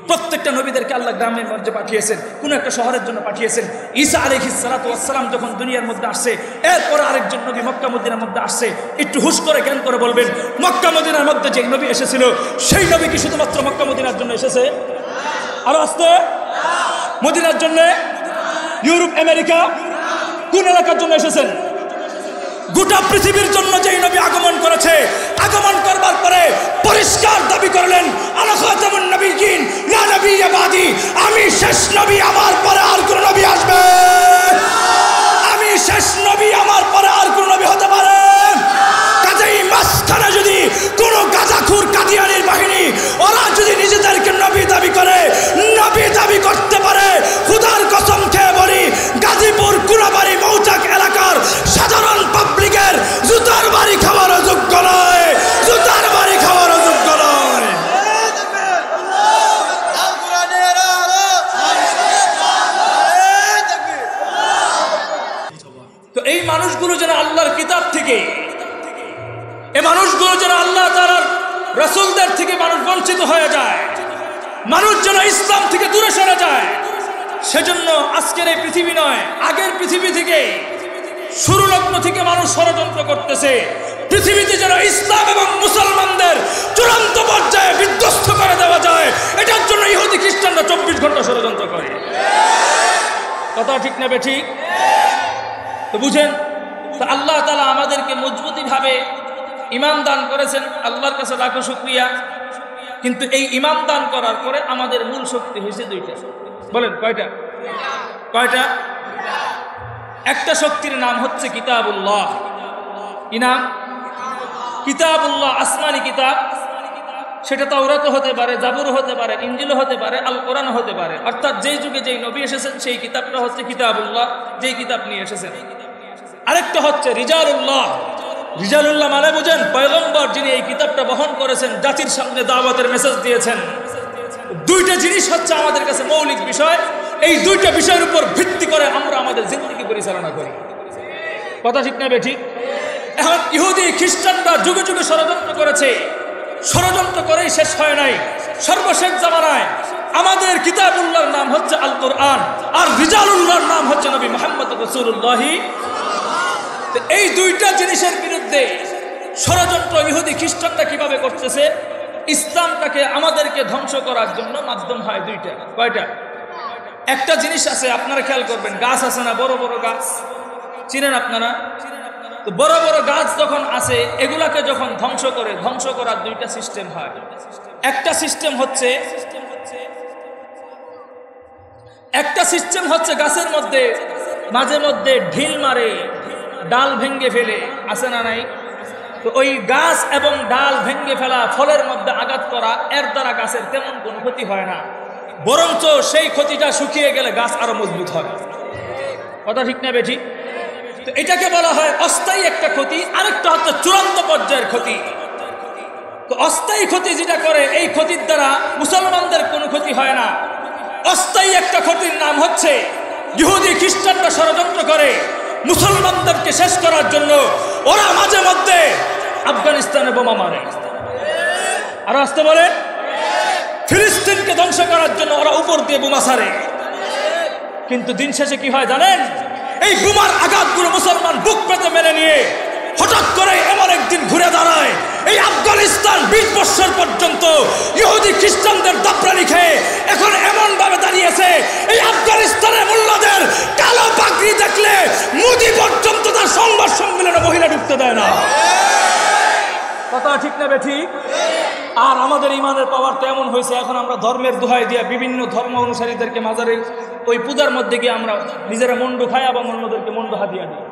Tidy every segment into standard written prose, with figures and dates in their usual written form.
প্রত্যেকটা নবীদেরকে আল্লাহ গ্রামের মধ্যে পাঠিয়েছেন, কোনো একটা শহরের জন্য পাঠিয়েছেন। ঈসা আলাইহিস সালাতু ওয়াস সালাম যখন দুনিয়ার মধ্যে আসছে, এরপর আরেকজন নবী মক্কা মদিনার মধ্যে আসছে। একটু হুশ করে জ্ঞান করে বলবেন, মক্কা মদিনার মধ্যে যে নবী এসেছিল সেই নবী কি শুধুমাত্র মক্কা মদিনার জন্য এসেছে? আরো আসতে মদিনার জন্য? ইউরোপ আমেরিকা কোন এলাকার জন্য এসেছেন? গোটা পৃথিবীর জন্য যেই নবী আগমন করেছে, আগমন করবার পরে পরিষ্কার দাবি করলেন, আনা খাতামুন নবিয়্যিন লা নবিয়্যা বাদি, আমি শেষ নবী, আমার পরে আর কোন নবী আসবে? আমি শেষ নবী, আমার পরে আর কোন নবী হতে পারে? কাজেই মাঝখানে যদি কোন গাজাখুর কাদিয়ানির বাহিনী ওরা যদি নিজেদেরকে নবী দাবি করে, নবী দাবি করতে পারে, খোদার কসম খেয়ে বলি গাজীপুর কুড়াবাড়ি মৌচাক এলাকার সাধারণ পাবলিকের জুতার বাড়ি খাওয়ার যোগ্য নয়, জুতার বাড়ি খাওয়ার যোগ্য নয়। তো এই মানুষগুলো যেন আল্লাহর কিতাব থেকে, এই মানুষগুলো যেন আল্লাহ তাআলার রাসূলদের থেকে মানুষ বঞ্চিত হয়ে যায়, মানুষ যেন ইসলাম থেকে দূরে সরে যায়, সেজন্য আজকের এই পৃথিবী নয়, আগের পৃথিবী থেকে, শুরু লগ্ন থেকে মানুষ ষড়যন্ত্র করতেছে পৃথিবীতে যেন ইসলাম এবং মুসলমানদের চূড়ান্ত পর্যায়ে বিধ্বস্ত করে দেওয়া যায়। এটার জন্য ইহুদি খ্রিস্টানরা 24 ঘন্টা ষড়যন্ত্র করে। কথা ঠিক না বেঠিক? তো বুঝেন, তো আল্লাহ তাআলা আমাদেরকে মজবুতিভাবে ঈমান দান করেছেন, আল্লাহর কাছে লাখো শুকরিয়া। কিন্তু এই ঈমান দান করার পরে আমাদের মূল শক্তি হয়েছে দুইটা। বলেন কয়টা? কয়টা? একটা শক্তির নাম হচ্ছে কিতাবুল্লাহ। কি নাম? কিতাবুল্লাহ, আসমানি কিতাব। সেটা তাওরাত হতে পারে, জাবুর হতে পারে, ইনজিল হতে পারে, আল কোরআন হতে পারে। অর্থাৎ যেই যুগে যেই নবী এসেছেন সেই কিতাবটা হচ্ছে কিতাবুল্লাহ, যেই কিতাব নিয়ে এসেছেন। আরেকটা হচ্ছে রিজালুল্লাহ। রিজালুল্লাহ মানে বুঝেন, পয়গম্বর যিনি এই কিতাবটা বহন করেছেন, জাতির সামনে দাওয়াতের মেসেজ দিয়েছেন। দুইটা জিনিস হচ্ছে আমাদের কাছে মৌলিক বিষয়। এই দুইটা বিষয়ের উপর ভিত্তি করে আমরা আমাদের জিন্দেগি পরিচালনা করি। কথা ঠিক না বেঠিক? এখন ইহুদি খ্রিস্টানরা যুগে যুগে ষড়যন্ত্র করেছে, ষড়যন্ত্র করেই শেষ হয় নাই। সর্বশেষ জামানায় আমাদের কিতাবুল্লাহর নাম হচ্ছে আল কোরআন, আর রিজালুল্লাহর নাম হচ্ছে নবী মুহাম্মদ রাসূলুল্লাহ। এই দুইটা জিনিসের বিরুদ্ধে ষড়যন্ত্র ইহুদি খ্রিস্টানরা কিভাবে করতেছে? ইসলামটাকে আমাদেরকে ধ্বংস করার জন্য মাধ্যম হয় দুইটা। কয়টা? একটা জিনিস আছে, আপনারা খেয়াল করবেন, গাছ আছে না, বড় বড় গাছ চিনেন আপনারা? তো বড় বড় গাছ যখন আছে, এগুলাকে যখন ধ্বংস করে, ধ্বংস করার দুইটা সিস্টেম হয়। একটা সিস্টেম হচ্ছে গাছের মধ্যে মাঝে মধ্যে ঢিল মারে, ডাল ভেঙ্গে ফেলে, আছে না নাই? তো ওই গাছ এবং ডাল ভেঙ্গে ফেলা, ফলের মধ্যে আঘাত করা, এর দ্বারা গাছের তেমন কোনো ক্ষতি হয় না, বরঞ্চ সেই ক্ষতিটা শুকিয়ে গেলে গাছ আরো মজবুত হয়। কথা ঠিক না বেঠিক? তো এটাকে বলা হয় অস্থায়ী একটা ক্ষতি। আরেকটা হচ্ছে চূড়ান্ত পর্যায়ের ক্ষতি। তো অস্থায়ী ক্ষতি যেটা করে, এই ক্ষতির দ্বারা মুসলমানদের কোনো ক্ষতি হয় না। অস্থায়ী একটা ক্ষতির নাম হচ্ছে ইহুদি খ্রিস্টানরা ষড়যন্ত্র করে মুসলমানদেরকে শেষ করার জন্য। ওরা মাঝে মধ্যে আফগানিস্তানে বোমা মারে, আর আসতে বলে ফিলিস্তিনকে ধ্বংস করার জন্য ওরা উপর দিয়ে বোমা ছাড়ে। কিন্তু দিন শেষে কি হয় জানেন? এই বোমার আঘাতগুলো মুসলমান বুক পেতে মেনে নিয়ে হঠাৎ করে এমন একদিন ঘুরে দাঁড়ায়, এই আফগানিস্তান 20 বছর পর্যন্ত ইহুদি খ্রিস্টানদের দাপরানি খেয়ে এখন এমন ভাবে দাঁড়িয়েছে, এই আফগানিস্তানের মোল্লাদের কালো পাগড়ি দেখলে মোদি পর্যন্ত তার সংবাদ সম্মেলনে মহিলা ঢুকতে দেয় না। কথা ঠিক না বেঠিক? আর আমাদের ইমানের পাওয়ারটা এমন হয়েছে, এখন আমরা ধর্মের দোহাই দিয়া বিভিন্ন ধর্ম অনুসারীদেরকে মাজারে ওই পূজার মধ্যে গিয়ে আমরা নিজেরা মন্ড খাই এবং অন্যদেরকে মন্ড হাতিয়া দিই।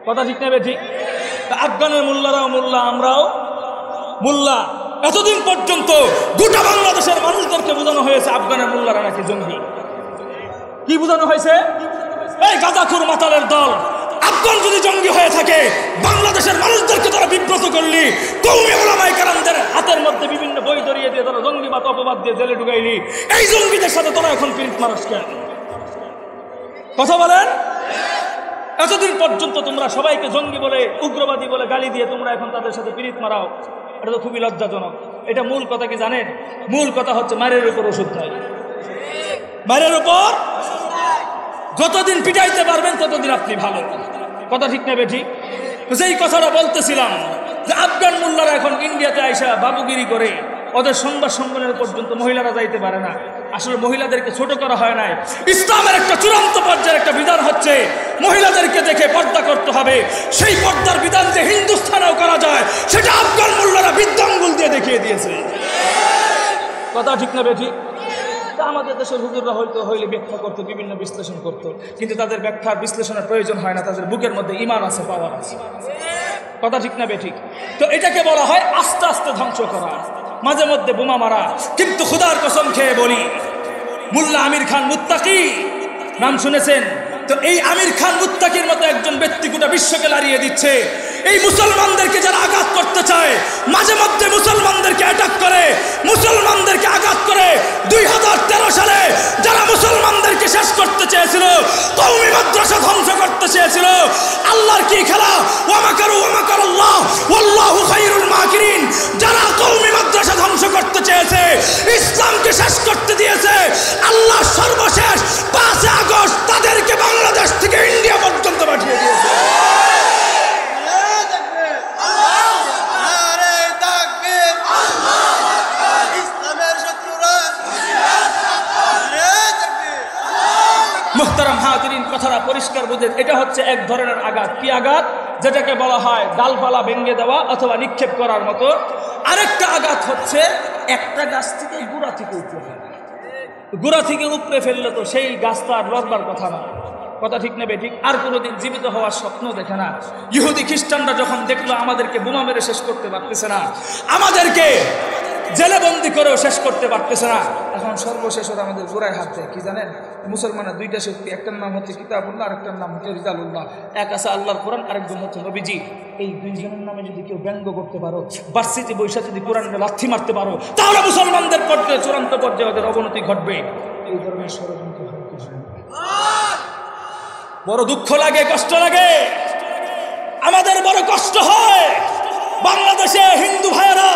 কথা ঠিক না বেঠিক? আফগানের মোল্লারাও মোল্লা, আমরাও মোল্লা। এতদিন পর্যন্ত গোটা বাংলাদেশের মানুষদেরকে বোঝানো হয়েছে আফগানের মোল্লারা নাকি জঙ্গি। কি বোঝানো হয়েছে? এই গাঁজাখুর মাতালের দল, আফগান যদি জঙ্গি হয়ে থাকে, বাংলাদেশের মানুষদেরকে তারা বিব্রত করলি, কওমি উলামায়ে কেরামদের হাতের মধ্যে বিভিন্ন বই ধরিয়ে দিয়ে তারা জঙ্গিবাদ অপবাদ দিয়ে জেলে ঢুকাইলি, এই জঙ্গিদের সাথে তোরা এখন পিরিত মারাস কেন? কথা বলেন। এতদিন পর্যন্ত তোমরা সবাইকে জঙ্গি বলে, উগ্রবাদী বলে গালি দিয়ে তোমরা এখন তাদের সাথে পিরিত মারাও, এটা তো খুবই লজ্জাজনক। এটা মূল কথা কি জানেন? মূল কথা হচ্ছে মায়ের উপর ওষুধ নাই। মায়ের উপর যতদিন পিটাইতে পারবেন ততদিন আপনি ভালো। কথা ঠিক নেবে ঠিক। যেই কথাটা বলতেছিলাম যে আফগান মোল্লারা এখন ইন্ডিয়াতে আইসা বাবুগিরি করে, ওদের সংবাদ সম্মেলনের পর্যন্ত মহিলারা যাইতে পারে না। আসলে মহিলাদেরকে ছোট করা হয় নাই। ইসলামের একটা চূড়ান্ত পর্যায়ের একটা বিধান হচ্ছে মহিলাদেরকে দেখে পর্দা করতে হবে। সেই পর্দার বিধান যে হিন্দুস্থানেও করা যায়, সেটা আফগান মোল্লারা বিদ্যাঙ্গুল দিয়ে দেখিয়ে দিয়েছে। কথা ঠিক না বেঠিক? আমাদের দেশের হুজুররা হইলে ব্যাখ্যা করতো, বিভিন্ন বিশ্লেষণ করতো, কিন্তু তাদের ব্যাখ্যার বিশ্লেষণের প্রয়োজন হয় না। তাদের বুকের মধ্যে ঈমান আছে, পাওয়ার আছে। কথা ঠিক না বেঠিক? তো এটাকে বলা হয় আস্তে আস্তে ধ্বংস করা, মাঝে মধ্যে বোমা মারা। কিন্তু খুদার কসম খেয়ে বলি, মোল্লা আমির খান মুত্তাকি নাম শুনেছেন তো? এই আমির খান মুত্তাকির মতো একজন ব্যক্তি গোটা বিশ্বকে লাড়িয়ে দিচ্ছে। এই মুসলমানদেরকে যারা আঘাত করতে চায়, মাঝে মধ্যে মুসলমানদেরকে অ্যাটাক করে, মুসলমানদেরকে আঘাত করে। 2013 সালে যারা মুসলমানদেরকে শেষ করতে চেয়েছিল, কওমি মাদ্রাসা ধ্বংস করতে চেয়েছিল, আল্লাহর কি খেলা! ওয়া মাকারু ওয়া মাকারাল্লাহ ওয়াল্লাহু খায়রুল মাকিরিন। যারা কওমি মাদ্রাসা ধ্বংস করতে চেয়েছে, ইসলামকে শেষ করতে দিয়েছে, আল্লাহ সর্বশেষ 5 আগস্ট তাদেরকে বাংলাদেশ থেকে ইন্ডিয়া পর্যন্ত পাঠিয়ে দিয়েছে। মুহতারাম হাজিরিন, কথাটা পরিষ্কার বুঝেন, এটা হচ্ছে এক ধরনের আঘাত। কি আঘাত? যেটাকে বলা হয় ডালপালা ভেঙে দেওয়া অথবা নিক্ষেপ করার মতো। আরেকটা আঘাত হচ্ছে একটা গাছ থেকে গোড়া থেকে উপরে ফেলা। গোড়া থেকে উপরে ফেললে তো সেই গাছটা আর লড়বার কথা না। কথা ঠিক নেবে ঠিক? আর কোনোদিন জীবিত হওয়ার স্বপ্ন দেখে না। ইহুদি খ্রিস্টানরা যখন দেখলো আমাদেরকে বোমা মেরে শেষ করতে পারতেছে না, আমাদেরকে জেলে বন্দি করেও শেষ করতে পারতেছে না, এখন সর্বশেষ ওরা আমাদের গোড়ায় হাত দেয়। কি জানেন? মুসলমানের দুইটা শক্তি, একটার নাম হচ্ছে কিতাবুল্লাহ, আরেকটার নাম হচ্ছে রিজালুল্লাহ। এক আছে আল্লাহর কোরআন, আরেকজন হচ্ছে নবীজি। এই দুইজনের নামে যদি কেউ ব্যঙ্গ করতে পারো, বার্ষিকী বৈশা যদি কোরআনে লাথি মারতে পারো, তাহলে মুসলমানদের পর্যায়ে চূড়ান্ত পর্যায়ে ওদের অবনতি ঘটবে। এই ধরনের ষড়যন্ত্র বড় দুঃখ লাগে, কষ্ট লাগে, আমাদের বড় কষ্ট হয়। বাংলাদেশে হিন্দু ভাইয়েরা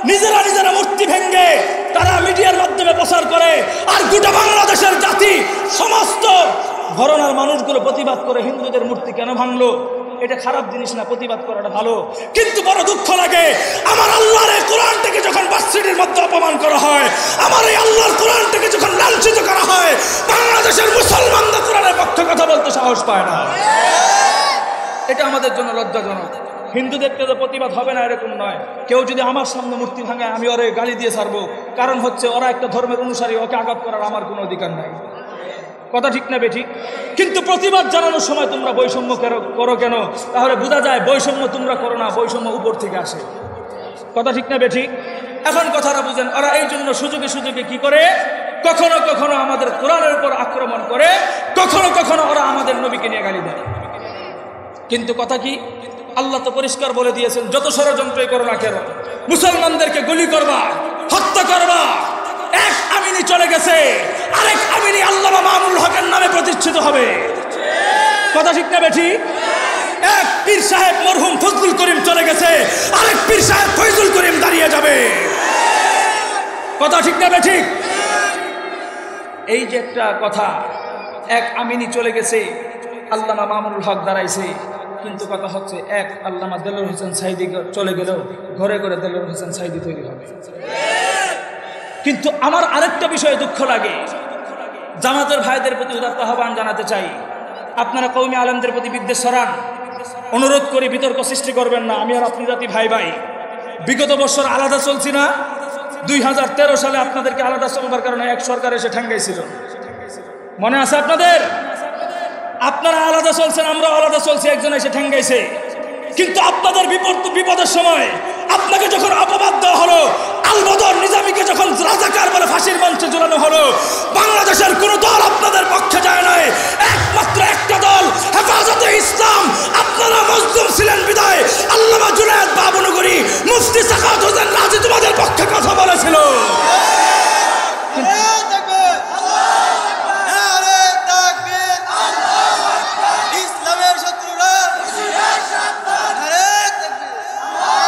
নিজেরা নিজেরা মূর্তি ভেঙ্গে তারা মিডিয়ার মাধ্যমে প্রচার করে, আর গোটা বাংলাদেশের জাতি সমস্ত ঘরানার মানুষগুলো প্রতিবাদ করে হিন্দুদের মূর্তি কেন ভাঙলো। এটা খারাপ জিনিস না, প্রতিবাদ করাটা ভালো। কিন্তু বড় দুঃখ লাগে, আমার আল্লাহর এই কোরআনটাকে যখন ভার্সিটির মধ্যে অপমান করা হয়, আমার এই আল্লাহর কোরআনটাকে যখন লাঞ্ছিত করা হয়, বাংলাদেশের মুসলমানরা কোরআনের পক্ষে কথা বলতে সাহস পায় না। এটা আমাদের জন্য লজ্জাজনক। হিন্দুদেরকে তো প্রতিবাদ হবে না এরকম নয়। কেউ যদি আমার সামনে মূর্তি ভাঙে, আমি ওরে গালি দিয়ে ছাড়বো, কারণ হচ্ছে ওরা একটা ধর্মের অনুসারী, ওকে আঘাত করার আমার কোনো অধিকার নাই। কথা ঠিক না বেঠিক? কিন্তু প্রতিবাদ জানানোর সময় তোমরা বৈষম্য করো কেন? তাহলে বোঝা যায় বৈষম্য তোমরা করো না, বৈষম্য উপর থেকে আসে। কথা ঠিক না বেঠিক? এখন কথাটা বুঝেন, ওরা এই জন্য সুযোগে সুযোগে কি করে, কখনো কখনো আমাদের কোরআনের উপর আক্রমণ করে, কখনো কখনো ওরা আমাদের নবীকে নিয়ে গালি দেয়। কিন্তু কথা কি? আল্লাহ তো পরিষ্কার বলে দিয়েছেন, যত ষড়যন্ত্রই করো না কেন, মুসলমানদেরকে গুলি করবা, হত্যা করবা। এক আমিনী চলে গেছে, আরেক আমিনী আল্লামা মামুনুল হকের নামে প্রতিষ্ঠিত হবে। কথা ঠিক না বেঠি? এক পীর সাহেব মরহুম ফজলুল করিম চলে গেছে, আরেক পীর সাহেব ফয়জুল করিম দাঁড়িয়ে যাবে। কথা ঠিক না বেঠি? এই যে একটা কথা, এক আমিনী চলে গেছে, আল্লামা মামুনুল হক দাঁড়াইছে। কিন্তু কথা হচ্ছে, এক আল্লামা দেলোয়ার হোসেন সাইদি চলে গেলেও ঘরে ঘরে দেলোয়ার হোসেন সাইদি তৈরি হবে। কিন্তু আমার আরেকটা বিষয়ে দুঃখ লাগে, জামাতের ভাইদের প্রতি উদাত্ত আহ্বান জানাতে চাই, আপনারা কওমি আলেমদের প্রতি বিদ্বেষ ছড়ান, অনুরোধ করি বিতর্ক সৃষ্টি করবেন না। আমি আর আপনি জাতি ভাই ভাই। বিগত বছর আলাদা চলছি না? 2013 সালে আপনাদেরকে আলাদা চলবার কারণে এক সরকার এসে ঠেঙ্গাইছিল, মনে আছে আপনাদের? আপনারা আলাদা চলছেন, আমরা আলাদা চলছি, একজন এসে ঠেঙ্গাইছে। কিন্তু আপনাদের বিপদের সময় আপনাকে যখন অপবাদ দেওয়া হলো, আল বদর নিজামীকে যখন রাজাকার বলে ফাঁসির মঞ্চে ঝুলানো হলো, বাংলাদেশের কোন দল আপনাদের পক্ষে যায় নাই, একমাত্র একটা দল হেফাজতে ইসলাম। আপনারা মজলুম ছিলেন বিদায় আল্লামা জুনায়েদ বাবনগরী, মুফতি সাখাওয়াত হোসেন রাজি তোমাদের পক্ষে কথা বলেছিল।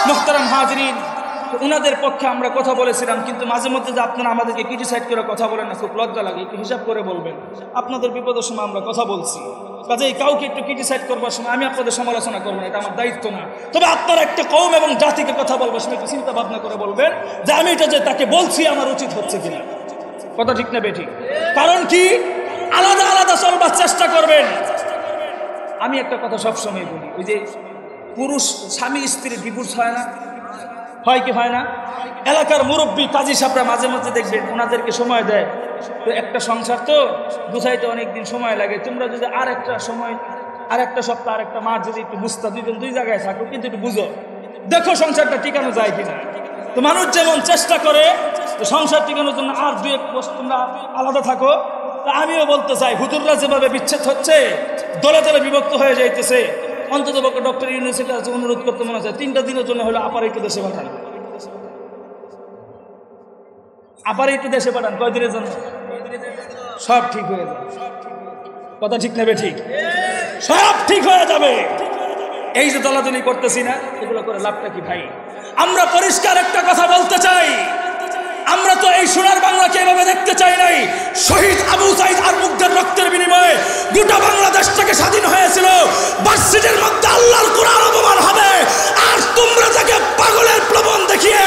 মুহতারাম হাজিরিন, আপনাদের পক্ষে আমরা কথা বলেছিলাম, কিন্তু মাঝে মধ্যে যে আপনারা আমাদেরকে ক্রিটিসাইড করে কথা বলেন না, খুব লজ্জা লাগে। একটু হিসাব করে বলবেন। আপনাদের বিপদের সময় আমরা কথা বলছি, কাজেই কাউকে একটু ক্রিটিসাইড করবার সময় আমি আপনাদের সমালোচনা করবো না, এটা আমার দায়িত্ব না। তবে আপনারা একটা কওম এবং জাতিকে কথা বলবার সময় একটু চিন্তা ভাবনা করে বলবেন যে আমি এটা যে তাকে বলছি আমার উচিত হচ্ছে কিনা। কথা ঠিক না বেঠিক? কারণ কি, আলাদা আলাদা চলবার চেষ্টা করবেন। আমি একটা কথা সবসময় বলি, ওই যে পুরুষ স্বামী স্ত্রীর ডিভোর্স হয় না, হয় কি হয় না? এলাকার মুরব্বী কাজী সাহেবরা মাঝে মাঝে দেখবেন ওনাদেরকে সময় দেয়, তো একটা সংসার তো বুঝাইতে অনেক দিন সময় লাগে। তোমরা যদি আর একটা সময়, আর একটা সপ্তাহ, আর একটা মাস যদি একটু বুঝতে, দুইজন দুই জায়গায় থাকো, কিন্তু একটু বুঝো, দেখো সংসারটা টিকানো যায় কিনা। তো মানুষ যেমন চেষ্টা করে সংসার টিকানোর জন্য আর দুই এক বছর তোমরা আলাদা থাকো, তা আমিও বলতে চাই হুজুররা যেভাবে বিচ্ছেদ হচ্ছে, দলে দলে বিভক্ত হয়ে যাইতেছে, অন্তত পক্ষে ডক্টর ইউনিভার্সিটির কাছে অনুরোধ করতে মনে হচ্ছে 3টা দিনের জন্য হলো আপার একটু দেশে পাঠান, আপার একটু দেশে পাঠান, কয়দিনের জন্য সব ঠিক হয়ে যাবে। কথা ঠিক নেবে? ঠিক, সব ঠিক হয়ে যাবে। এই যে দলাদলি করতেছি না, এগুলো করে লাভটা কি ভাই? আমরা পরিষ্কার একটা কথা বলতে চাই, আমরা তো এই সোনার বাংলাকে এভাবে দেখতে চাই নাই। শহীদ আবু সাইদ আর মুগ্ধের রক্তের বিনিময়ে গোটা বাংলাদেশটাকে স্বাধীন হয়েছিল। ভার্সিটির মধ্যে আল্লাহর কোরআন অপমান হবে, আর তোমরা তাকে পাগলের প্রবণ দেখিয়ে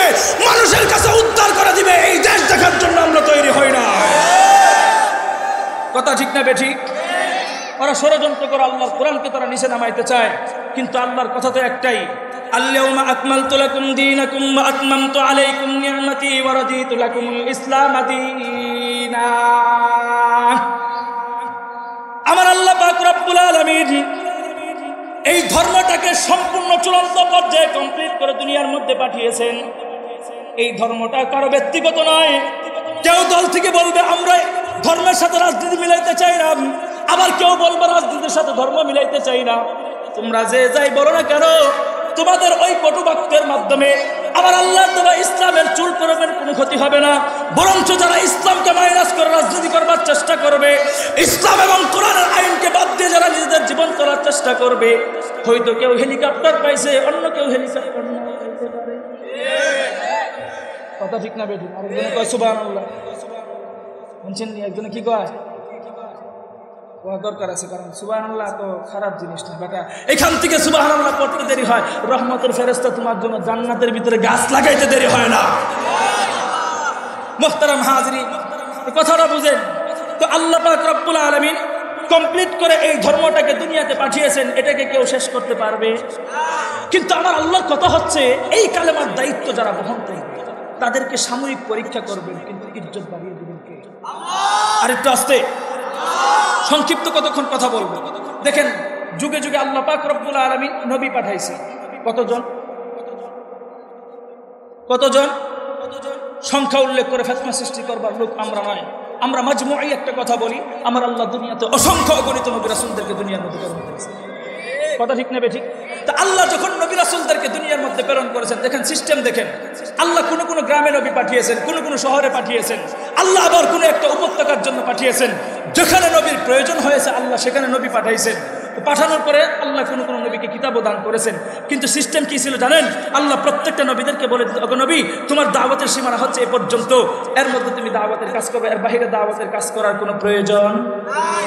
মানুষের কাছে উদ্ধার করে দিবে, এই দেশ দেখার জন্য আমরা তৈরি হই না। কথা ঠিক না বেঠিক? ওরা ষড়যন্ত্র করে আল্লাহর কোরআনকে তারা নিচে নামাইতে চায়, কিন্তু আল্লাহর কথা তো একটাই, আল-ইয়াওমা আকমালতু লাকুম দীনাকুম ওয়া আতমামতু আলাইকুম নি'মাতি ওয়া রাদিতু লাকুমুল ইসলাম দীনা। আমার আল্লাহ পাক রব্বুল আলামিন এই ধর্মটাকে সম্পূর্ণ চূড়ান্ত পর্যায়ে কমপ্লিট করে দুনিয়ার মধ্যে পাঠিয়েছেন। এই ধর্মটা কারো ব্যক্তিগত নয়। কেউ দল থেকে বলবে আমরা ধর্মের সাথে রাজনীতি মিলাইতে চাই না, আবার কেউ বলবে রাজনীতির সাথে ধর্ম মিলাইতে চাই না। তোমরা যে যাই বলো না কেন, তোমাদের ওই কটুবাক্যের মাধ্যমে আমার আল্লাহ তোমার ইসলামের চুল পরবের কোনো ক্ষতি হবে না, বরঞ্চ যারা ইসলামকে মাইনাস করে রাজনীতি করবার চেষ্টা করবে, ইসলাম এবং কোরআনের আইনকে বাদ দিয়ে যারা নিজেদের জীবন করার চেষ্টা করবে, হয়তো কেউ হেলিকপ্টার পাইছে, অন্য কেউ হেলিকপ্টার না পাইতে পারে। কথা ঠিক না বেঠিক? আরেকজনে কয় সুবহানাল্লাহ, শুনছেন নি? একজনে কি কয়? দরকার আছে, কারণ সুবহানাল্লাহ তো খারাপ জিনিস না বেটা। এখান থেকে সুবহানাল্লাহ পড়তে দেরি হয়, রহমতের ফেরেশতা তোমার জন্য জান্নাতের ভিতরে গাছ লাগাইতে দেরি হয় না। মুহতারাম হাজরিন, এই কথাটা বুঝেন তো। আল্লাহ পাক রব্বুল আলামিন কমপ্লিট করে এই ধর্মটাকে দুনিয়াতে পাঠিয়েছেন, এটাকে কেউ শেষ করতে পারবে? কিন্তু আমার আল্লাহর কথা হচ্ছে, এই কালেমার দায়িত্ব যারা বহন করবে তাদেরকে সাময়িক পরীক্ষা করবেন, কিন্তু ইজ্জত বাড়িয়ে দিবেন কে? আর একটু আস্তে সংক্ষিপ্ত কতক্ষণ কথা বলবো। দেখেন, যুগে যুগে আল্লাহ পাক রব্বুল আলামিন নবী পাঠাইছে। কতজন? কতজন? সংখ্যা উল্লেখ করে ফিতনা সৃষ্টি করবার লোক আমরা নয়। আমরা মাজমুই একটা কথা বলি, আমার আল্লাহ দুনিয়াতে অসংখ্য অগণিত নবী রাসূলদেরকে দুনিয়ার মধ্যে প্রেরণ করেছেন। কথা ঠিক নেবে ঠিক? তা আল্লাহ যখন নবী রাসূলদেরকে দুনিয়ার মধ্যে প্রেরণ করেছেন, দেখেন সিস্টেম দেখেন। আল্লাহ কোন কোন গ্রামে নবী পাঠিয়েছেন, কোন কোন শহরে পাঠিয়েছেন। আল্লাহ আবার কোন একটা উপত্যকার জন্য পাঠিয়েছেন। যেখানে নবীর প্রয়োজন হয়েছে আল্লাহ সেখানে নবী পাঠাইছেন। পাঠানোর পরে আল্লাহ কোন কোন নবীকে কিতাবও দান করেছেন। কিন্তু সিস্টেম কি ছিল জানেন? আল্লাহ প্রত্যেকটা নবীদেরকে বলে দিত, ওগো নবী, তোমার দাওয়াতের সীমানা হচ্ছে এ পর্যন্ত, এর মধ্যে তুমি দাওয়াতের কাজ করবে, এর বাইরে দাওয়াতের কাজ করার কোনো প্রয়োজন নাই।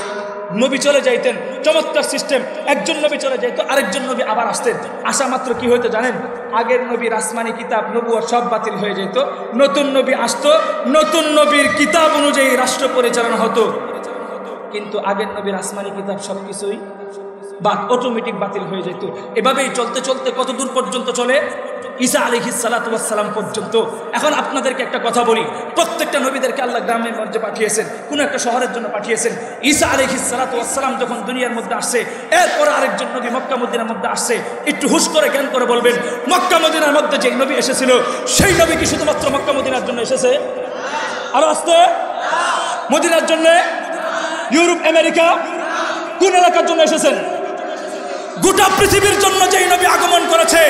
নবী চলে যাইতেন, চমৎকার সিস্টেম। একজন নবী চলে যাইতো, আরেকজন নবী আবার আসতেন। আসা মাত্র কি হইতো জানেন? আগের নবীর আসমানি কিতাব নবুয়ত সব বাতিল হয়ে যেত, নতুন নবী আসতো, নতুন নবীর কিতাব অনুযায়ী রাষ্ট্র পরিচালনা হতো। কিন্তু আগের নবীর আসমানি কিতাব সবকিছুই অটোমেটিক বাতিল হয়ে যেত। এভাবেই চলতে চলতে কত দূর পর্যন্ত চলে? ঈসা আলাইহিস সালাতু ওয়াস সালাম পর্যন্ত। এখন আপনাদেরকে একটা কথা বলি, প্রত্যেকটা নবীদেরকে আল্লাহ গ্রামের মধ্যে পাঠিয়েছেন, কোন একটা শহরের জন্য পাঠিয়েছেন। ঈসা আলাইহিস সালাতু ওয়াস সালাম যখন দুনিয়ার মধ্যে আসছে, এরপর আরেকজন নবী মক্কা মদিনার মধ্যে আসছে। একটু হুশ করে জ্ঞান করে বলবেন, মক্কা মদিনার মধ্যে যে নবী এসেছিল সেই নবী কি শুধুমাত্র মক্কা মদিনার জন্য এসেছে? আরো আসতে মদিনার জন্য? ইউরোপ আমেরিকা কোন এলাকার জন্য এসেছেন? গোটা পৃথিবীর জন্য যেই নবী আগমন করেছে,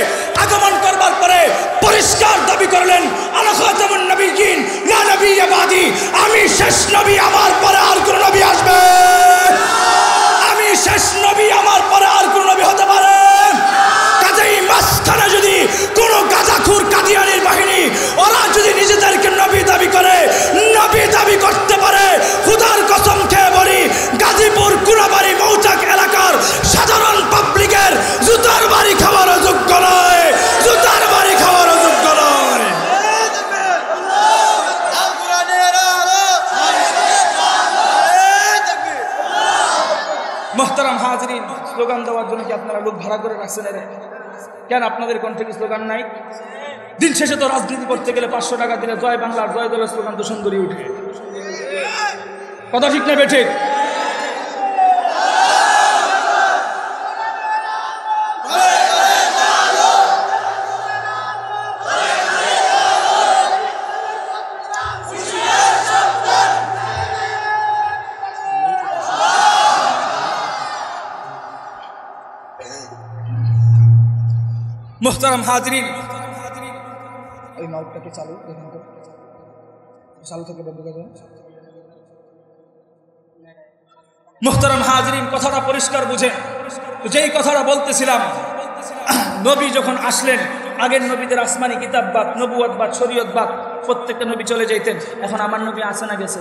আগমন করবার পরে পরিষ্কার দাবি করলেন, আনা খাতামুন নবিয়্যিন লা নবিয়্যা বাদি, আমি শেষ নবী, আমার পরে আর কোন নবী আসবে? আমি শেষ নবী, আমার পরে আর কোন নবী হতে পারে? কাজেই মাঝখানে যদি কোন গাজাখুর কাদিয়ানির বাহিনী মুহতারাম হাজরিন, স্লোগান দেওয়ার জন্য কি আপনারা লোক ভাড়া করে রাখছেন? কেন আপনাদের কণ্ঠে কি স্লোগান নাই? দিন শেষে তো রাজনীতি করতে গেলে 500 টাকা দিলে জয় বাংলার জয় দলের স্লোগান তো সুন্দরী উঠে। কথা ঠিক না বেঠিক? মুহতারাম হাজরিন, ওই মাউথটাকে চালু দেখেন তো, চালু থেকে বন্ধ করে দেন। মুহতারাম হাজরিন, কথাটা পরিষ্কার বুঝেন। যেই কথাটা বলতেছিলাম, নবী যখন আসলেন, আগের নবীদের আসমানি কিতাববাদ, নবুয়তবাদ, শরীয়তবাদ, প্রত্যেকটা নবী চলে যেতেন। এখন আমার নবী আসে না গেছে?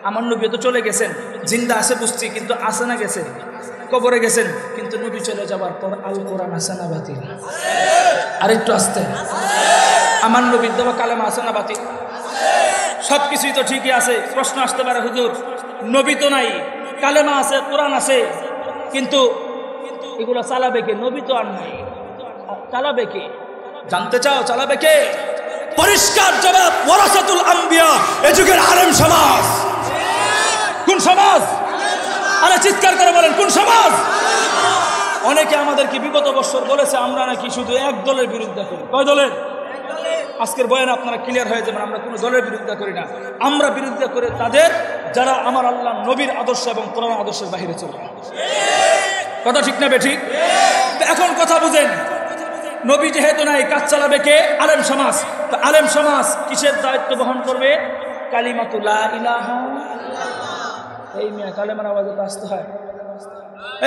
আমার নবী তো চলে গেছেন, জিন্দা আছে বুঝছি, কিন্তু আসে না গেছে? কবরে গেছেন, কিন্তু নবী চলে যাবার পর আল কোরআন আসে না বাতিল? আরেকটু আসতে, আমার নবীর দেওয়া কালেমা আসে না বাতিল? সবকিছুই তো ঠিকই আছে। প্রশ্ন আসতে পারে, হুজুর নবী তো নাই, কালেমা আছে, কোরআন আছে, কিন্তু এগুলো চালাবে কে? নবী তো আর নাই, চালাবে কে? জানতে চাও চালাবে কে? পরিষ্কার জবাব, ওয়ারাসাতুল আম্বিয়া, এ যুগের আলেম সমাজ। কোন সমাজ? আরে চিৎকার করে বলেন, কোন সমাজ? অনেকে আমাদেরকে বিগত বছর বলেছে আমরা নাকি শুধু এক দলের বিরুদ্ধে করি। কয় দলের? আজকের বয়ানে আপনারা ক্লিয়ার হয়ে যাবেন, আমরা কোনো দলের বিরুদ্ধে করি না। আমরা বিরুদ্ধে করে তাদের যারা আমার আল্লাহ নবীর আদর্শ এবং কোরআন আদর্শের বাহিরে চলে। কথা ঠিক না বেঠিক? এখন কথা বুঝেন, নবী যেহেতু নাই, কাজ চালাবে কে? আলেম সমাজ। তো আলেম সমাজ কিসের দায়িত্ব বহন করবে? কালিমাতু লা ইলাহা। এই মেয়ে কালেমার আওয়াজে তো আসতে হয়।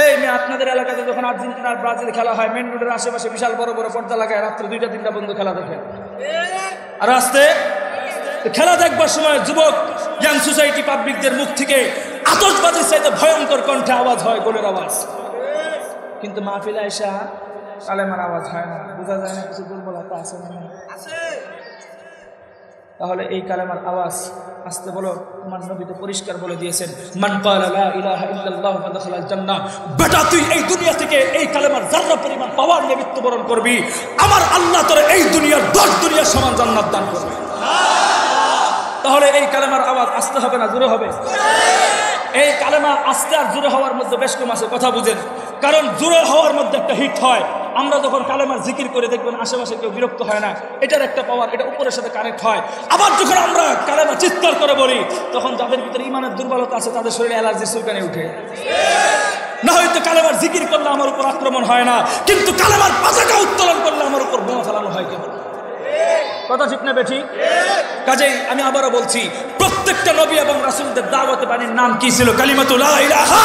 এই মেয়ে আপনাদের এলাকাতে যখন আর্জেন্টিনার ব্রাজিল খেলা হয়, মেন রোডের আশেপাশে বিশাল বড় বড় পর্দা লাগায়, রাত্রে 2টা-3টা বন্ধু খেলা দেখে। আর আসতে খেলা দেখবার সময় যুবক, ইয়াং সোসাইটি পাবলিকদের মুখ থেকে আতশবাজির চাইতে ভয়ঙ্কর কণ্ঠে আওয়াজ হয়, গোলের আওয়াজ। কিন্তু মাহফিলে আইসা কালেমার আওয়াজ হয় না, বোঝা যায় না কিছু দুর্বলতা আছে না? তাহলে এই কালেমার আওয়াজ আসতে বলো। আমার নবী তো পরিষ্কার বলে দিয়েছেন, মান ক্বালা লা ইলাহা ইল্লাল্লাহু ফাদাখালাল জান্নাহ। বেটা তুই এই দুনিয়া থেকে এই কালেমার যারা পরিমাণ পাওয়ার নিয়ে মৃত্যুবরণ করবি, আমার আল্লাহ তোর এই দুনিয়ার 10 দুনিয়ার সমান জান্নাত দান করবে। তাহলে এই কালেমার আওয়াজ আসতে হবে না জোরে হবে? এই কালেমা আস্তে আর জোরে হওয়ার মধ্যে বেশ কম আছে। কথা বুঝেন, কারণ জোরে হওয়ার মধ্যে একটা হিট হয়। আমরা যখন কালেমার জিকির করে দেখবেন আশেপাশে কেউ বিরক্ত হয় না, এটার একটা পাওয়ার, এটা উপরের সাথে কানেক্ট হয়। আবার যখন আমরা কালেমা চিৎকার করে বলি, তখন যাদের ভিতরে ইমানের দুর্বলতা আছে তাদের শরীরে অ্যালার্জি চুলকানি উঠে। না হয়তো কালেমার জিকির করলে আমার উপর আক্রমণ হয় না, কিন্তু কালেমার পতাকা উত্তোলন করলে আমার উপর বোমা চালানো হয় কেবল। কথা ঠিক না বেঠিক? কাজেই আমি আবারও বলছি, প্রত্যেকটা নবী এবং রাসূলদের দাওয়াতে বাণীর নাম কি ছিল? কালিমাতু লা ইলাহা।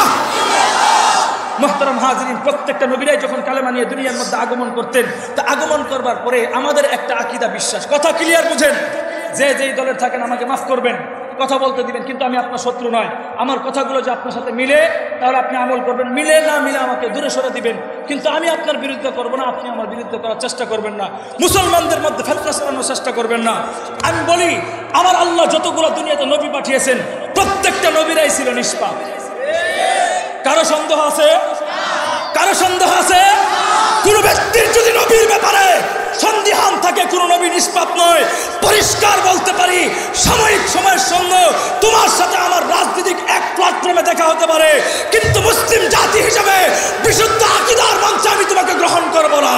মুহতারাম হাজিরিন, প্রত্যেকটা নবীরাই যখন কালেমা নিয়ে দুনিয়ার মধ্যে আগমন করতেন, তা আগমন করবার পরে আমাদের একটা আকীদা বিশ্বাস। কথা ক্লিয়ার বুঝেন? যে যেই দলের থাকেন আমাকে মাফ করবেন, কথা বলতে দিবেন, কিন্তু আমি আপনার শত্রু নয়। আমার কথাগুলো যে আপনার সাথে মিলে তাহলে আপনি আমল করবেন, মিলে না মিলে আমাকে দূরে সরে দিবেন, কিন্তু আমি আপনার বিরুদ্ধে করবো না, আপনি আমার বিরুদ্ধে করার চেষ্টা করবেন না, মুসলমানদের মধ্যে ফেতনা ছড়ানোর চেষ্টা করবেন না। আমি বলি, আমার আল্লাহ যতগুলো দুনিয়াতে নবী পাঠিয়েছেন, প্রত্যেকটা নবীরাই ছিল নিষ্পাপ। কারো সন্দেহ আছে? কারো সন্দেহ আছে? কোন ব্যক্তির যদি নবীর ব্যাপারে সন্দিহান থাকে, কোন নবী নিষ্পাপ নয়। পরিষ্কার বলতে পারি, সাময়িক সময়ের সঙ্গে তোমার সাথে আমার রাজনৈতিক এক প্ল্যাটফর্মে দেখা হতে পারে, কিন্তু মুসলিম জাতি হিসেবে বিশুদ্ধ আকীদার মঞ্চে আমি তোমাকে গ্রহণ করব না।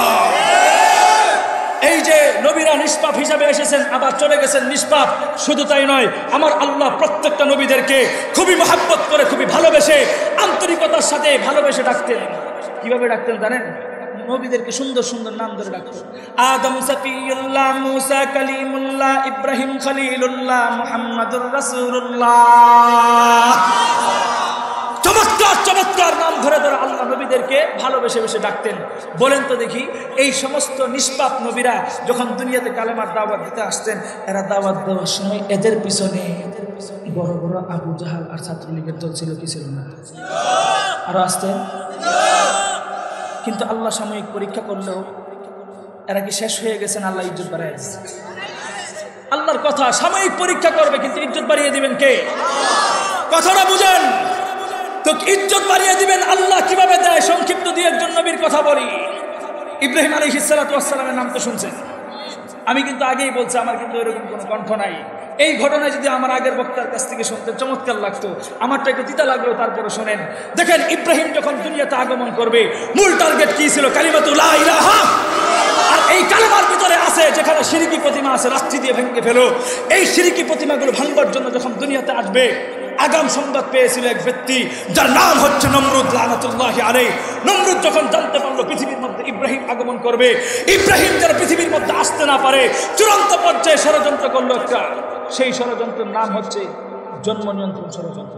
এই যে নবীরা নিষ্পাপ হিসাবে এসেছেন, আবার চলে গেছেন নিষ্পাপ, শুধু তাই নয়, আমার আল্লাহ প্রত্যেকটা নবীদেরকে খুবই মহব্বত করে, খুবই ভালোবেসে, আন্তরিকতার সাথে ভালোবেসে ডাকতেন। কিভাবে ডাকতেন জানেন? নবীদেরকে সুন্দর সুন্দর নাম ধরে ডাকতেন। আদম সফিউল্লাহ, মুসা কালিমুল্লাহ, ইব্রাহিম খলিলুল্লাহ, মুহাম্মাদুর রাসূলুল্লাহ। চমৎকার চমৎকার নাম ধরে ধরে আল্লাহ নবীদেরকে ভালোবেসে বেসে ডাকতেন। বলেন তো দেখি, এই সমস্ত নিষ্পাপ নবীরা যখন দুনিয়াতে কালেমার দাওয়াত দিতে আসতেন, এরা দাওয়াত দেওয়ার সময় এদের পিছনে বড় বড় আবু জাহাল আর ছাত্রলীগের দল ছিল কি ছিল না? আরো আসতেন। কিন্তু আল্লাহ সাময়িক পরীক্ষা করলেও এরা কি শেষ হয়ে গেছেন? আল্লাহ ইজ্জত বাড়ায় দিয়েছে। আল্লাহর কথা, সাময়িক পরীক্ষা করবে কিন্তু ইজ্জত বাড়িয়ে দিবেন কে? কথাটা বুঝেন। তো ইজ্জত বাড়িয়ে দিবেন আল্লাহ কিভাবে দেয় সংক্ষিপ্ত দিয়ে একজন নবীর কথা বলি। ইব্রাহিম আলাইহিস সালাতু ওয়াস সালামের নাম তো শুনছেন, আমি কিন্তু আগেই বলছি আমার কিন্তু এরকম কোনো কণ্ঠ নাই। এই ঘটনায় যদি আমার আগের বক্তার কাছ থেকে শুনতে চমৎকার লাগতো, আমারটা একটু তিতা লাগলো, তারপরে শোনেন। দেখেন ইব্রাহিম যখন দুনিয়াতে আগমন করবে মূল টার্গেট কি ছিল? কালিমাতু লা ইলাহা। আর এই কালেমার ভিতরে আছে যেখানে শিরকি প্রতিমা আছে রাত্রি দিয়ে ভেঙে ফেলো। এই শিরকি প্রতিমাগুলো ভাঙবার জন্য যখন দুনিয়াতে আসবে আগাম সংবাদ পেয়েছিল এক ব্যক্তি যার নাম হচ্ছে নমরুদ লানাতুল্লাহি আলাইহি। নমরুদ যখন জানতে পারলো পৃথিবীর মধ্যে ইব্রাহিম আগমন করবে, ইব্রাহিম যেন পৃথিবীর মধ্যে আসতে না পারে চূড়ান্ত পর্যায়ে ষড়যন্ত্র করলো একটা। সেই ষড়যন্ত্রের নাম হচ্ছে জন্ম নিয়ন্ত্রণ ষড়যন্ত্র।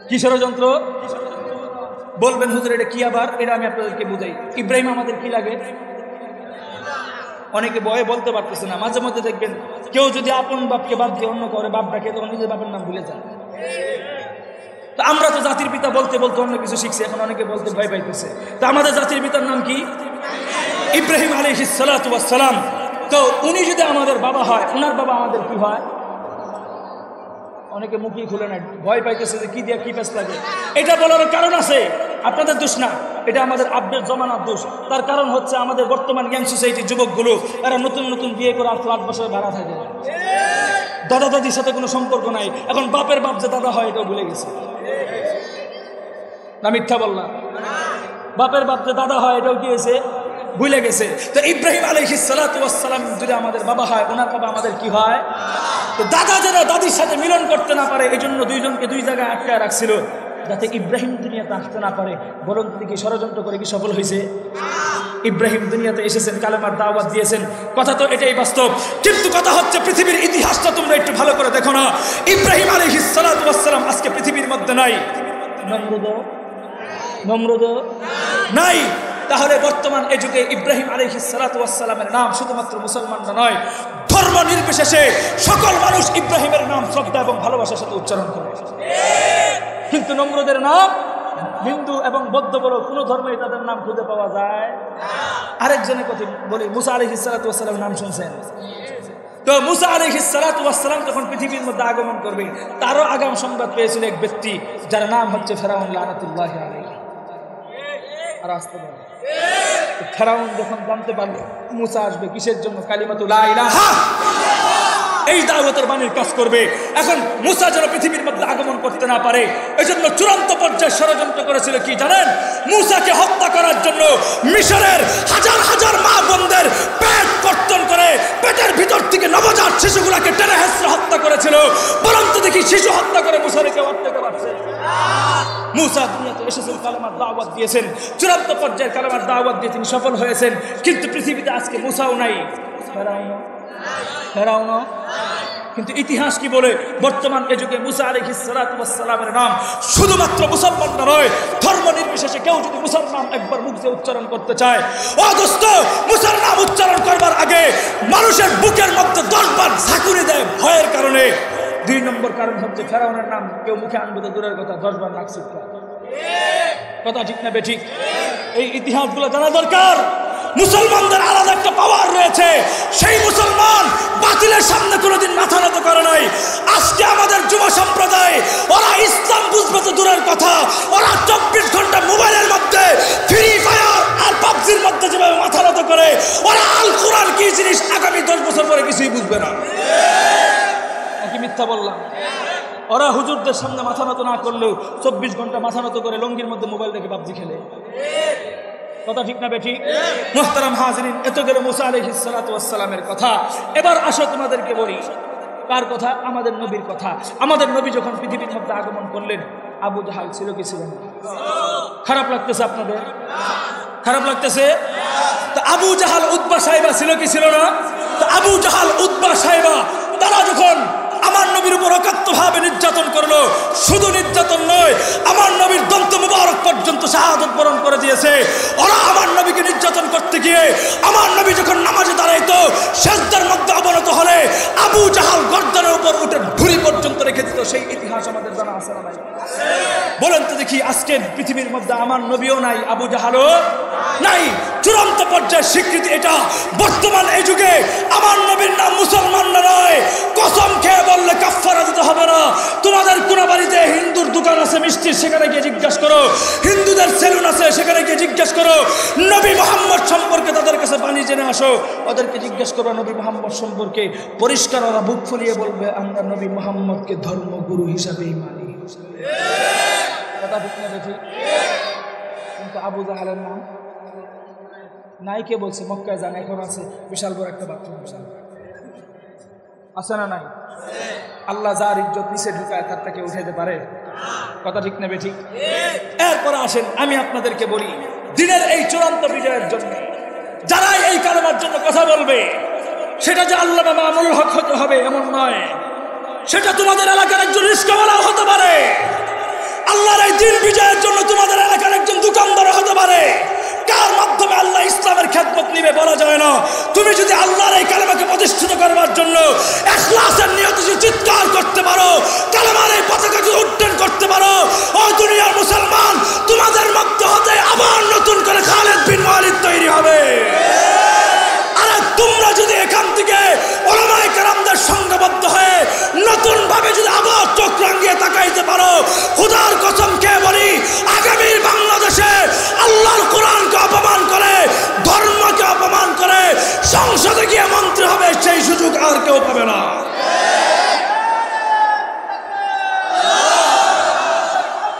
কি ষড়যন্ত্র বলবেন হুজুর এটা কি? আবার এটা আমি আপনাদেরকে বুঝাই। ইব্রাহিম আমাদের কি লাগে? অনেকে ভয়ে বলতে পারতেছে না। মাঝে মধ্যে দেখবেন কেউ যদি আপন বাপকে বাদ দিয়ে অন্য করে বাপ ডাকে তখন নিজের বাপের নাম ভুলে যায়। তো আমরা তো জাতির পিতা বলতে বলতে অন্য কিছু শিখছি, এখন অনেকে বলতে ভয় পাইতেছে। তো আমাদের জাতির পিতার নাম কি? ইব্রাহিম আলাইহিস সালাতু ওয়াস সালাম। তো উনি যদি আমাদের বাবা হয়, ওনার বাবা আমাদের কি হয়? অনেকে মুখই খুলে নেয়, ভয় পাইতেছে যে কি দিয়া কি পেস লাগে। এটা বলার কারণ আছে, আপনাদের দোষ না, এটা আমাদের আপডেট জমানার দোষ। তার কারণ হচ্ছে আমাদের বর্তমান ইয়াং সোসাইটির যুবকগুলো এরা নতুন নতুন বিয়ে করে আর ফ্ল্যাট বসে ভাড়া থাকে, দাদা দাদির সাথে কোনো সম্পর্ক নাই। এখন বাপের বাপ যে দাদা হয় এটাও ভুলে গেছে। না মিথ্যা বললাম? বাপের বাপ যে দাদা হয় এটাও কি হয়েছে? ভুলে গেছে। তো ইব্রাহিম আলাইহিস সালাতু ওয়াস সালাম যদি আমাদের বাবা হয়, ওনার বাবা আমাদের কি হয়? তো দাদা যেন দাদির সাথে মিলন করতে না পারে এই জন্য দুইজনকে দুই জায়গায় আটকায় রাখছিল, যাতে ইব্রাহিম দুনিয়াতে আসতে না পারে। বরং তিনি কি ষড়যন্ত্র করে কি সফল হয়েছে? ইব্রাহিম দুনিয়াতে এসেছেন, কালেমার দাওয়াত দিয়েছেন, কথা তো এটাই বাস্তব। কিন্তু কথা হচ্ছে পৃথিবীর ইতিহাসটা তোমরা একটু ভালো করে দেখো না। ইব্রাহিম আলাইহিস সালাতু ওয়াস সালাম আজকে পৃথিবীর মধ্যে নাই, নমরুদ নাই। তাহলে বর্তমান এই যুগে ইব্রাহিম আলাইহিস সালাতু ওয়াস সালামের নাম শুধুমাত্র মুসলমানরা নয়, ধর্ম নির্বিশেষে সকল মানুষ ইব্রাহিমের নাম শ্রদ্ধা এবং ভালোবাসার সাথে উচ্চারণ করে। কিন্তু নমরুদের নাম হিন্দু এবং বৌদ্ধ বড় কোনো ধর্মে তাদের নাম খুঁজে পাওয়া যায়। আরেকজনের কথা বলি, মুসা আলাইহিস সালাতু ওয়াস সালামের নাম শুনছেন? তো মুসা আলাইহিস সালাতু ওয়াস সালাম যখন পৃথিবীর মধ্যে আগমন করবে তারও আগাম সংবাদ পেয়েছিল এক ব্যক্তি যার নাম হচ্ছে ফেরাউন লানাতুল্লাহি আলাইহি। আর আসতে পারে ফেরাউন যখন জানতে পারল মুসা আসবে কিসের জন্য? কালিমাতু লা ইলাহা, এই দাওয়াতের বাণীর কাজ করবে। এখন মুসা যেন পৃথিবীর মধ্যে আগমন করতে না পারে এজন্য চূড়ান্ত পর্যায়ে ষড়যন্ত্র করেছিল কি জানেন? মুসাকে হত্যা করার জন্য মিশরের হাজার হাজার মা বোনদের পেট কর্তন করে পেটের ভিতর থেকে নবজাত শিশুগুলোকে টেনে হেসড়ে হত্যা করেছিল। বরঞ্চ দেখি শিশু হত্যা করে মুসারে কেউ আটকাতে পারছে? মুসা দুনিয়াতে এসেছেন, কালেমার দাওয়াত দিয়েছেন, চূড়ান্ত পর্যায়ে কালেমার দাওয়াত দিয়ে তিনি সফল হয়েছেন। কিন্তু পৃথিবীতে আজকে মুসাও নাই, ফেরাউনও। কিন্তু ইতিহাস কি বলে? বর্তমান এ যুগে মুসা আলাইহিস সালাতু ওয়াস সালামের নাম শুধুমাত্র মুসলমানরা নয়, ধর্ম নির্বিশেষে কেউ যদি মুসার নাম একবার মুখ দিয়ে উচ্চারণ করতে চায়, ও দোস্ত, মুসার নাম উচ্চারণ করবার আগে মানুষের বুকের মধ্যে 10 বার ঝাঁকুনি দেয় ভয়ের কারণে। 2 নম্বর কারণ হচ্ছে ফেরাউনের নাম কেউ মুখে আনবে তো দূরের কথা, 10 বার নাক ছিটকায়। কথা ঠিক না বেঠিক? এই ইতিহাসগুলো জানা দরকার। মুসলমানদের আলাদা একটা পাওয়ার রয়েছে, সেই মুসলমান বাতিলের সামনে কোনোদিন মাথা নত করে নাই। আজকে আমাদের যুব সম্প্রদায় ওরা ইসলাম বুঝবে তো দূরের কথা, ওরা 24 ঘন্টা মোবাইলের মধ্যে ফ্রি ফায়ার আর পাবজির মধ্যে যেভাবে মাথা নত করে, ওরা আল কোরআন কি জিনিস আগামী 10 বছর পরে কিছুই বুঝবে না। নাকি মিথ্যা বললাম? ওরা হুজুরদের সামনে মাথা নত না করলেও 24 ঘন্টা মাথা নত করে লঙ্গির মধ্যে মোবাইল দেখে পাবজি খেলে। কথা ঠিক না বেঠিক? মুহতারাম হাজিরিন, এত গেল মুসা আলাইহিস সালাতু ওয়াস সালামের কথা। এবার আসো তোমাদেরকে বলি কার কথা? আমাদের নবীর কথা। আমাদের নবী যখন পৃথিবীর মধ্যে আগমন করলেন, আবু জাহাল ছিল কি ছিল না? খারাপ লাগতেছে আপনাদের? খারাপ লাগতেছে? তো আবু জাহাল উতবা সাহেবা ছিল কি ছিল না? তো আবু জাহাল উতবা সাহেবা তারা যখন আমার নবীর উপর অকাত্যভাবে নির্যাতন করলো, শুধু নির্যাতন নয়, আমার নবীর দন্ত মুবারক পর্যন্ত শাহাদাত বরণ করে দিয়েছে। ওরা আমার নবীকে নির্যাতন করতে গিয়ে আমার নবী যখন নামাজে দাঁড়াইতো সিজদার মধ্যে অবনত হলে আবু জাহাল গর্দানের উপর উঠে ভুঁড়ি পর্যন্ত রেখে দিত। সেই ইতিহাস আমাদের জানা আছে না ভাই? বলেন তো দেখি, আজকে পৃথিবীর মধ্যে আমার নবীও নাই, আবু জাহালও নাই। চূড়ান্ত পর্যায়ে স্বীকৃতি এটা। বর্তমান এই যুগে আমার নবীর নাম মুসলমানরা নয়, কসম খেয়ে বললে কাফারা দিতে হবে না। তোমাদের কোন বাড়িতে হিন্দুর দোকান আছে আছে মিষ্টির, সেখানে গিয়ে জিজ্ঞাসা করো। হিন্দুদের সেলুন আছে, সেখানে গিয়ে জিজ্ঞাসা করো। নবী মুহাম্মদ সম্পর্কে তাদের কাছে বাণী জেনে আসো, ওদেরকে জিজ্ঞাসা করো নবী মুহাম্মদ সম্পর্কে। পরিষ্কার ওরা বুক ফুলিয়ে বলবে আমরা নবী মুহাম্মদকে ধর্মগুরু হিসাবেই মানি। কথা ঠিক না বেঠিক? কিন্তু আবু জাহালের নাম নাই, কে বলছে? মক্কায় যান, এখন আছে বিশাল বড় একটা বাথরুম, আছে না নাই? আল্লাহ যার ইজ্জত নিচে ঢুকায় তার তাকে উঠাইতে পারে? কথা ঠিক না বেঠিক? এরপরে আসেন আমি আপনাদেরকে বলি, দিনের এই চূড়ান্ত বিজয়ের জন্য যারা এই কালেমার জন্য কথা বলবে, সেটা যে আল্লামা মামুনুল হক হতে হবে এমন নয়, সেটা তোমাদের এলাকার একজন রিস্কাওয়ালাও হতে পারে। আল্লাহর এই দিন বিজয়ের জন্য তোমাদের এলাকার একজন দোকানদার হতে পারে। কার মাধ্যমে আল্লাহ ইসলামের খেদমত নিবে বলা যায় না। তুমি যদি আল্লাহর এই কালেমাকে প্রতিষ্ঠিত করবার জন্য ইখলাসের নিয়তে যদি চিৎকার করতে পারো, কালেমার এই পতাকা যদি উড্ডয়ন করতে পারো, ও দুনিয়ার মুসলমান, তোমাদের মধ্য হতে আবার নতুন করে খালিদ বিন ওয়ালিদ তৈরি হবে।